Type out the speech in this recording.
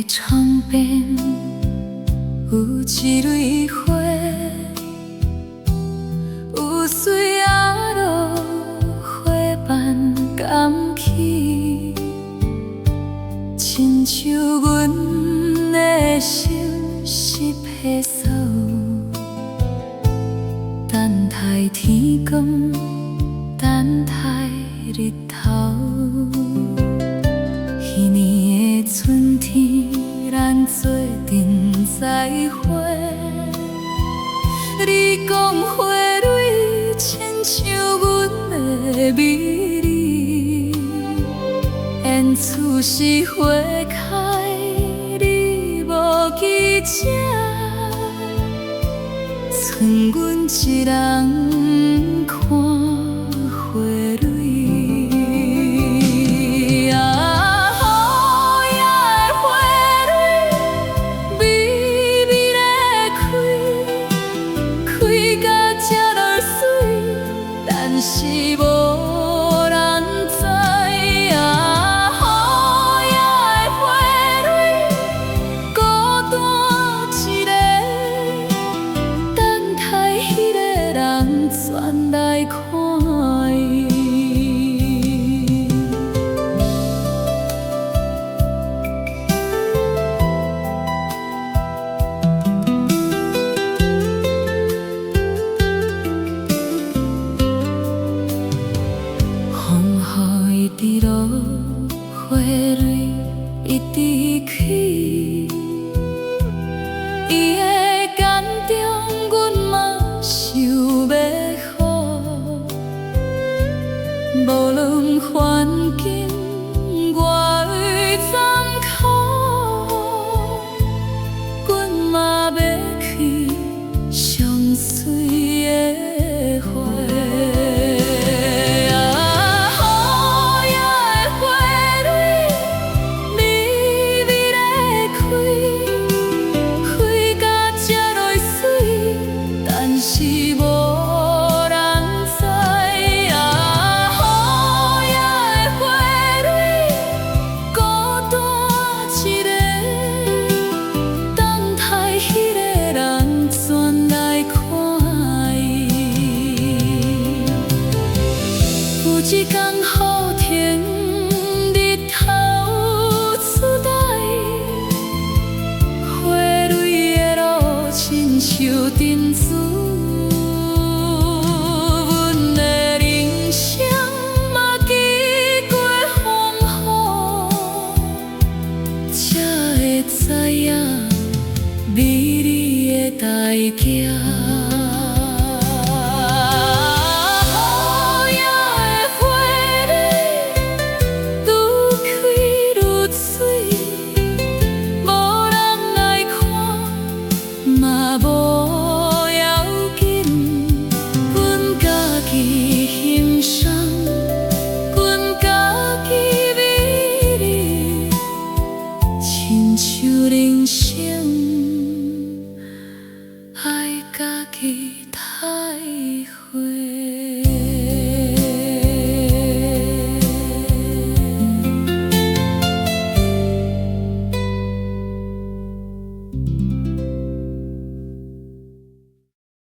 窗边有一蕊花，有水啊落花瓣甘起，亲像阮的心是皮草，等待天光，等待日头。彼年的春天，咱做阵再会。你讲花蕊亲像阮的美丽，缘此是花开，你无记者，剩阮一人看花蕊。但是无人知啊，好野的花蕊，孤单一个，等待迄个人转来看伊。一直落，花蕊一直开。伊的感动，阮嘛想要好。无论环境外残酷，阮嘛要去上水的花。是无人知啊，好野的花蕊，孤单一个，等待迄个人转来看伊。有一天雨停，日头出来，花蕊的路亲像珍珠。知影美丽的代价，好野的花蕊愈开愈水，无人来看嘛无要紧，阮家己欣赏，阮家己美丽。亲像人生，爱家己太好。